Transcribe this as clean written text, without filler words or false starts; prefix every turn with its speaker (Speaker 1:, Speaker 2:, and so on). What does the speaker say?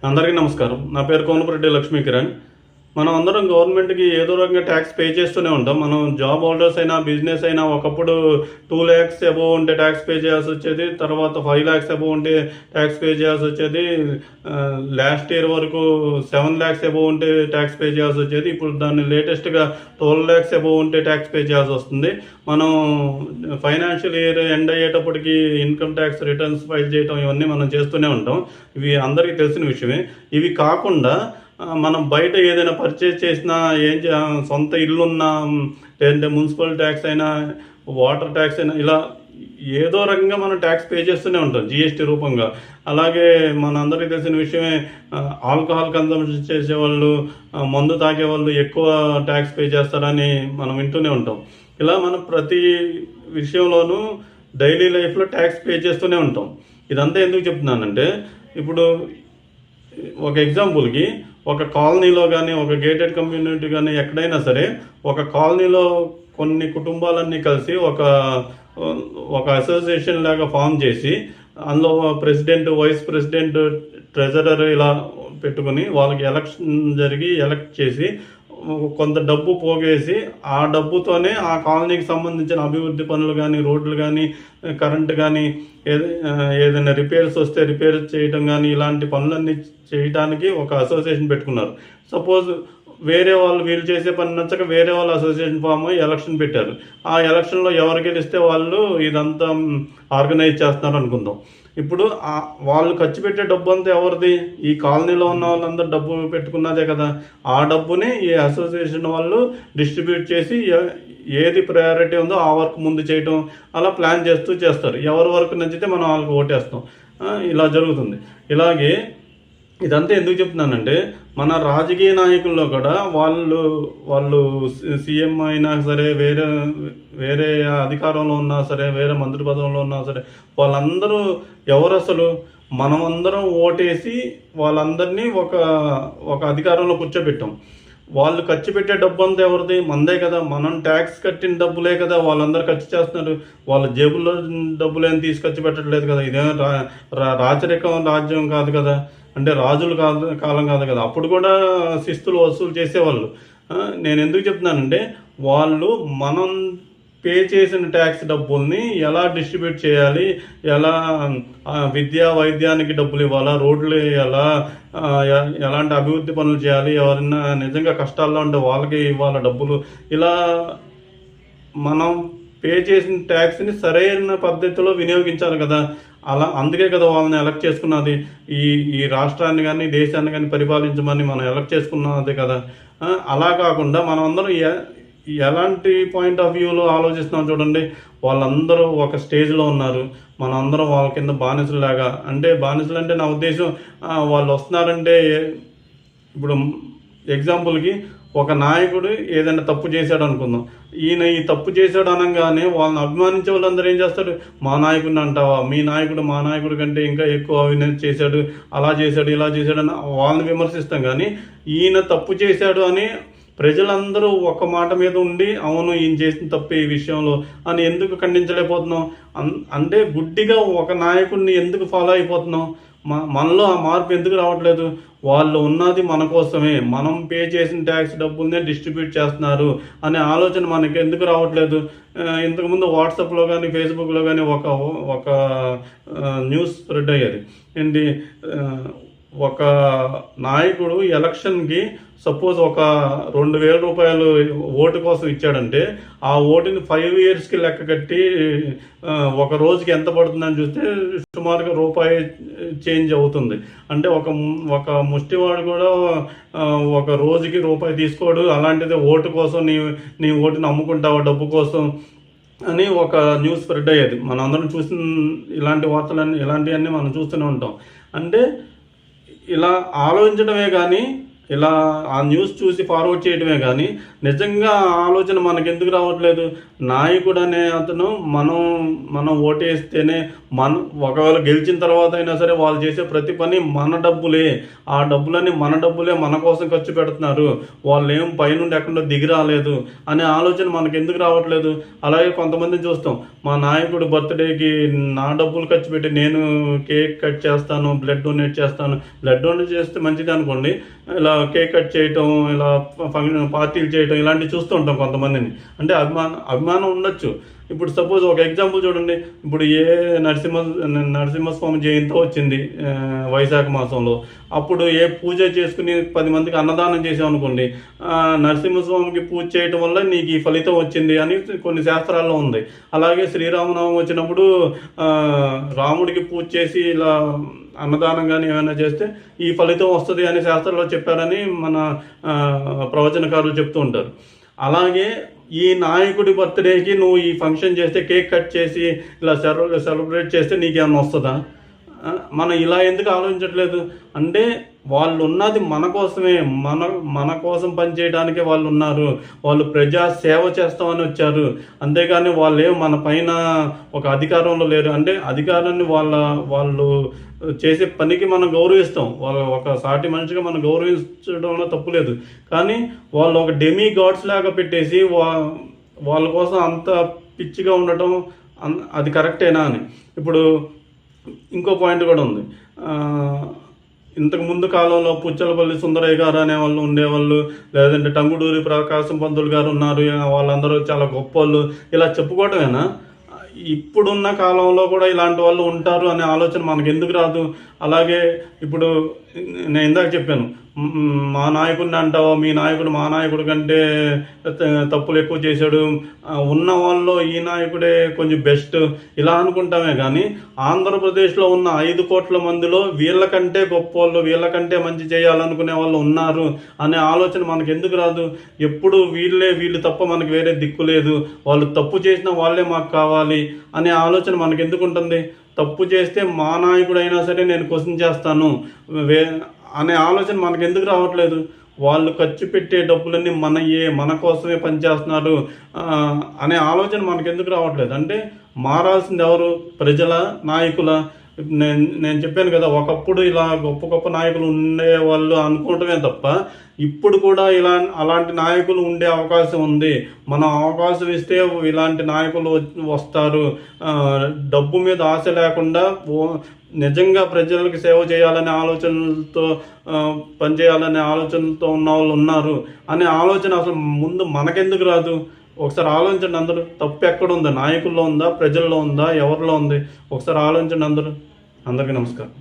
Speaker 1: అందరికీ నమస్కారం. నా పేరు కోనపరెడ్డి లక్ష్మీకిరణ్. మనం అందరం గవర్నమెంట్‌కి ఏదో రకంగా ట్యాక్స్ పే చేస్తూనే ఉంటాం. మనం జాబ్ హోల్డర్స్ అయినా, బిజినెస్ అయినా ఒకప్పుడు 2 లాక్స్ అబోవ్ ఉంటే ట్యాక్స్ పే చేయాల్సొచ్చేది. తర్వాత 5 లాక్స్ అబోవ్ ఉంటే ట్యాక్స్ పే చేయాల్సొచ్చేది. లాస్ట్ ఇయర్ వరకు 7 లాక్స్ అబోవ్ ఉంటే ట్యాక్స్ పే చేయాల్సొచ్చేది. ఇప్పుడు దాన్ని లేటెస్ట్‌గా 12 లాక్స్ అబోవ్ ఉంటే ట్యాక్స్ పే చేయాల్సొస్తుంది. మనం ఫైనాన్షియల్ ఇయర్ ఎండ్ అయ్యేటప్పటికి ఇన్కమ్ ట్యాక్స్ రిటర్న్స్ ఫైల్ చేయటం ఇవన్నీ మనం చేస్తూనే ఉంటాం. ఇవి అందరికీ తెలిసిన విషయమే. ఇవి కాకుండా మనం బయట ఏదైనా పర్చేజ్ చేసినా, సొంత ఇల్లున్నా, లేదంటే మున్సిపల్ ట్యాక్స్ అయినా, వాటర్ ట్యాక్స్ అయినా, ఇలా ఏదో రకంగా మనం ట్యాక్స్ పే చేస్తూనే ఉంటాం జీఎస్టీ రూపంగా. అలాగే మనందరికీ తెలిసిన విషయమే, ఆల్కహాల్ కన్సంప్షన్ చేసేవాళ్ళు, మందు తాగేవాళ్ళు ఎక్కువ ట్యాక్స్ పే చేస్తారని మనం వింటూనే ఉంటాం. ఇలా మనం ప్రతి విషయంలోనూ డైలీ లైఫ్లో ట్యాక్స్ పే చేస్తూనే ఉంటాం. ఇదంతా ఎందుకు చెప్తున్నానంటే, ఇప్పుడు ఒక ఎగ్జాంపుల్కి ఒక కాలనీలో కానీ, ఒక గేటెడ్ కమ్యూనిటీ కానీ, ఎక్కడైనా సరే ఒక కాలనీలో కొన్ని కుటుంబాలన్నీ కలిసి ఒక అసోసియేషన్ లాగా ఫామ్ చేసి, అందులో ప్రెసిడెంట్, వైస్ ప్రెసిడెంట్, ట్రెజరర్ ఇలా పెట్టుకుని వాళ్ళకి ఎలక్షన్ జరిగి ఎలక్ట్ చేసి కొంత డబ్బు పోగేసి, ఆ డబ్బుతోనే ఆ కాలనీకి సంబంధించిన అభివృద్ధి పనులు కానీ, రోడ్లు కానీ, కరెంటు కానీ, ఏదైనా రిపేర్స్ వస్తే రిపేర్ చేయడం కానీ, ఇలాంటి పనులన్నీ చేయడానికి ఒక అసోసియేషన్ పెట్టుకున్నారు. సపోజ్ వేరే వాళ్ళు వీళ్ళు చేసే పని నచ్చక వేరే వాళ్ళు అసోసియేషన్ ఫామ్ అయ్యి ఎలక్షన్ పెట్టారు. ఆ ఎలక్షన్లో ఎవరు గెలిస్తే వాళ్ళు ఇదంతా ఆర్గనైజ్ చేస్తున్నారు అనుకుందాం. ఇప్పుడు వాళ్ళు ఖర్చు పెట్టే డబ్బు అంతా ఎవరిది? ఈ కాలనీలో ఉన్న వాళ్ళందరూ డబ్బు పెట్టుకున్నదే కదా. ఆ డబ్బుని ఈ అసోసియేషన్ వాళ్ళు డిస్ట్రిబ్యూట్ చేసి ఏది ప్రయారిటీ ఉందో ఆ వర్క్ ముందు చేయటం, అలా ప్లాన్ చేస్తారు. ఎవరి వర్క్ నచ్చితే మనం వాళ్ళకి ఓటేస్తాం. ఇలా జరుగుతుంది. ఇలాగే ఇదంతా ఎందుకు చెప్తున్నానంటే, మన రాజకీయ నాయకుల్లో కూడా వాళ్ళు సీఎం అయినా సరే, వేరే అధికారంలో ఉన్నా సరే, వేరే మంత్రి పదవుల్లో ఉన్నా సరే, వాళ్ళందరూ ఎవరు అసలు? మనమందరం ఓటేసి వాళ్ళందరినీ ఒక అధికారంలో కూర్చోబెట్టాం. వాళ్ళు ఖర్చు పెట్టే డబ్బు అంతా ఎవరిది? మనదే కదా. మనం ట్యాక్స్ కట్టిన డబ్బులే కదా వాళ్ళందరూ ఖర్చు చేస్తున్నారు. వాళ్ళ జేబుల్లో డబ్బులేం తీసి ఖర్చు పెట్టట్లేదు కదా. ఇదేమో రాచరికం రాజ్యం కాదు కదా. అంటే రాజులు కాలం కాదు కదా. అప్పుడు కూడా శిస్తులు వసూలు చేసేవాళ్ళు. నేను ఎందుకు చెప్తున్నానంటే, వాళ్ళు మనం పే చేసిన ట్యాక్స్ డబ్బుల్ని ఎలా డిస్ట్రిబ్యూట్ చేయాలి, ఎలా విద్యా వైద్యానికి డబ్బులు ఇవ్వాలా, రోడ్లు వేయాలా, ఎలాంటి అభివృద్ధి పనులు చేయాలి, ఎవరైనా నిజంగా కష్టాల్లో ఉంటే వాళ్ళకి ఇవ్వాలా డబ్బులు, ఇలా మనం పే చేసిన ట్యాక్స్ని సరైన పద్ధతిలో వినియోగించాలి కదా. అందుకే కదా వాళ్ళని ఎలక్ట్ చేసుకున్నది. ఈ రాష్ట్రాన్ని కానీ, దేశాన్ని కానీ పరిపాలించమని మనం ఎలక్ట్ చేసుకున్నది కదా. అలా కాకుండా మనం అందరం ఎలాంటి పాయింట్ ఆఫ్ వ్యూలో ఆలోచిస్తున్నాం చూడండి. వాళ్ళందరూ ఒక స్టేజ్లో ఉన్నారు, మనం అందరం వాళ్ళ కింద బానిసలాగా. అంటే బానిసలు అంటే నా ఉద్దేశం, వాళ్ళు వస్తున్నారంటే, ఇప్పుడు ఎగ్జాంపుల్కి ఒక నాయకుడు ఏదైనా తప్పు చేశాడు అనుకుందాం. ఈయన ఈ తప్పు చేశాడు అనగానే వాళ్ళని అభిమానించే వాళ్ళందరూ ఏం చేస్తారు? మా నాయకుడిని అంటావా, మీ నాయకుడు మా నాయకుడి కంటే ఇంకా ఎక్కువ అవినీతి చేశాడు, అలా చేశాడు, ఇలా చేశాడు అని వాళ్ళని విమర్శిస్తాం. కానీ ఈయన తప్పు చేశాడు అని ప్రజలందరూ ఒక మాట మీద ఉండి, అవును ఈయన చేసిన తప్పే ఈ విషయంలో అని ఎందుకు ఖండించలేకపోతున్నాం? అంటే గుడ్డిగా ఒక నాయకుడిని ఎందుకు ఫాలో అయిపోతున్నాం? మనలో ఆ మార్పు ఎందుకు రావట్లేదు? వాళ్ళు ఉన్నది మన కోసమే, మనం పే చేసిన ట్యాక్స్ డబ్బుల్నే డిస్ట్రిబ్యూట్ చేస్తున్నారు అనే ఆలోచన మనకి ఎందుకు రావట్లేదు? ఇంతకుముందు వాట్సాప్లో కానీ, ఫేస్బుక్లో కానీ ఒక న్యూస్ స్ప్రెడ్ అయ్యేది. ఏంటి, ఒక నాయకుడు ఎలక్షన్కి సపోజ్ ఒక 2,000 రూపాయలు ఓటు కోసం ఇచ్చాడంటే, ఆ ఓటుని 5 ఇయర్స్కి లెక్క కట్టి ఒక రోజుకి ఎంత పడుతుందని చూస్తే సుమారుగా రూపాయి చేంజ్ అవుతుంది. అంటే ఒక ముష్టివాడు కూడా ఒక రోజుకి రూపాయి తీసుకోడు. అలాంటిది ఓటు కోసం నీ ఓటుని అమ్ముకుంటావా డబ్బు కోసం అని ఒక న్యూస్ స్ప్రెడ్ అయ్యేది. మనందరం చూసిన ఇలాంటివన్నీ మనం చూస్తూనే ఉంటాం. అంటే ఇలా ఆలోచించడమే కానీ ఇలా ఆ న్యూస్ చూసి ఫార్వర్డ్ చేయడమే కానీ నిజంగా ఆలోచన మనకు ఎందుకు రావట్లేదు? నాయకుడు అనే అతను మనం ఓటేస్తేనే ఒకవేళ గెలిచిన తర్వాత అయినా సరే వాళ్ళు చేసే ప్రతి పని మన డబ్బులే, ఆ డబ్బులని మన డబ్బులే మన కోసం ఖర్చు పెడుతున్నారు, వాళ్ళు ఏం పైనుండి ఎక్కడో దిగి రాలేదు అనే ఆలోచన మనకు ఎందుకు రావట్లేదు? అలాగే కొంతమందిని చూస్తాం, మా నాయకుడు బర్త్డేకి నా డబ్బులు ఖర్చు పెట్టి నేను కేక్ కట్ చేస్తాను, బ్లడ్ డొనేట్ చేస్తాను. బ్లడ్ డొనేట్ చేస్తే మంచిది అనుకోండి, ఇలా కేక్ కట్ చేయటం, ఇలా ఫంక్షన్ పార్టీలు చేయటం ఇలాంటివి చూస్తూ ఉంటాం కొంతమందిని. అంటే అభిమానం ఉండొచ్చు. ఇప్పుడు సపోజ్ ఒక ఎగ్జాంపుల్ చూడండి, ఇప్పుడు నరసింహస్వామి జయంతి వచ్చింది వైశాఖ మాసంలో, అప్పుడు పూజ చేసుకుని 10 మందికి అన్నదానం చేసామనుకోండి, నరసింహస్వామికి పూజ చేయటం వల్ల నీకు ఈ ఫలితం వచ్చింది అని కొన్ని శాస్త్రాల్లో ఉంది. అలాగే శ్రీరామనవమి వచ్చినప్పుడు రాముడికి పూజ చేసి ఇలా అన్నదానం కానీ ఏమైనా చేస్తే ఈ ఫలితం వస్తుంది అని శాస్త్రంలో చెప్పారని మన ప్రవచనకారులు చెప్తూ ఉంటారు. అలాగే ఈ నాయకుడి బర్త్డేకి నువ్వు ఈ ఫంక్షన్ చేస్తే, కేక్ కట్ చేసి ఇలా సెలబ్రేట్ చేస్తే నీకేమన్నా వస్తుందా? మనం ఇలా ఎందుకు ఆలోచించట్లేదు? అంటే వాళ్ళు ఉన్నది మన కోసమే, మన కోసం పనిచేయడానికే వాళ్ళు ఉన్నారు. వాళ్ళు ప్రజా సేవ చేస్తామని వచ్చారు, అంతేగాని వాళ్ళు మన పైన ఒక అధికారంలో లేరు. అంటే అధికారాన్ని వాళ్ళు చేసే పనికి మనం గౌరవిస్తాం, ఒక సాటి మనిషిగా మనం గౌరవించడంలో తప్పులేదు. కానీ వాళ్ళు ఒక డెమీ గాడ్స్ లాగా పెట్టేసి వాళ్ళ కోసం అంత పిచ్చిగా ఉండటం అది కరెక్టేనా అని. ఇప్పుడు ఇంకో పాయింట్ కూడా ఉంది. ఇంతకు ముందు కాలంలో పుచ్చలపల్లి సుందరయ్య గారు అనేవాళ్ళు ఉండేవాళ్ళు, లేదంటే టంగుటూరి ప్రకాశం పంతులు గారు ఉన్నారు, వాళ్ళందరూ చాలా గొప్ప వాళ్ళు, ఇలా చెప్పుకోవటమేనా? ఇప్పుడున్న కాలంలో కూడా ఇలాంటి వాళ్ళు ఉంటారు అనే ఆలోచన మనకు ఎందుకు రాదు? అలాగే ఇప్పుడు నేను ఇందాక చెప్పాను, మా నాయకుడిని అంటావా, మీ నాయకుడు మా నాయకుడి కంటే తప్పులు ఎక్కువ చేశాడు, ఉన్న వాళ్ళలో ఈ నాయకుడే కొంచెం బెస్ట్ ఇలా అనుకుంటామే. కానీ ఆంధ్రప్రదేశ్లో ఉన్న 5 కోట్ల మందిలో వీళ్ళకంటే గొప్ప వాళ్ళు, వీళ్ళకంటే మంచి చేయాలనుకునే వాళ్ళు ఉన్నారు అనే ఆలోచన మనకు ఎందుకు రాదు? ఎప్పుడు వీళ్ళు తప్ప మనకు వేరే దిక్కు లేదు, వాళ్ళు తప్పు చేసిన వాళ్ళే మాకు కావాలి అనే ఆలోచన మనకు ఎందుకు ఉంటుంది? తప్పు చేస్తే మా నాయకుడైనా సరే నేను క్వశ్చన్ చేస్తాను అనే ఆలోచన మనకు ఎందుకు రావట్లేదు? వాళ్ళు ఖర్చు పెట్టే డబ్బులన్నీ మన కోసమే పనిచేస్తున్నారు అనే ఆలోచన మనకు ఎందుకు రావట్లేదు? అంటే మారాల్సింది ఎవరు? ప్రజల, నాయకుల? నేను చెప్పాను కదా, ఒకప్పుడు ఇలా గొప్ప నాయకులు ఉండేవాళ్ళు అనుకోవటమే తప్ప ఇప్పుడు కూడా అలాంటి నాయకులు ఉండే అవకాశం ఉంది. మనం అవకాశం ఇస్తే ఇలాంటి నాయకులు వస్తారు. డబ్బు మీద ఆశ లేకుండా నిజంగా ప్రజలకు సేవ చేయాలనే ఆలోచనలతో పనిచేయాలనే ఆలోచనలతో ఉన్న వాళ్ళు ఉన్నారు అనే ఆలోచన అసలు ముందు మనకెందుకు రాదు? ఒకసారి ఆలోచించండి అందరూ. తప్పు ఎక్కడుందా? నాయకుల్లో ఉందా, ప్రజల్లో ఉందా, ఎవరిలో ఉంది? ఒకసారి ఆలోచించండి అందరూ. అందరికీ నమస్కారం.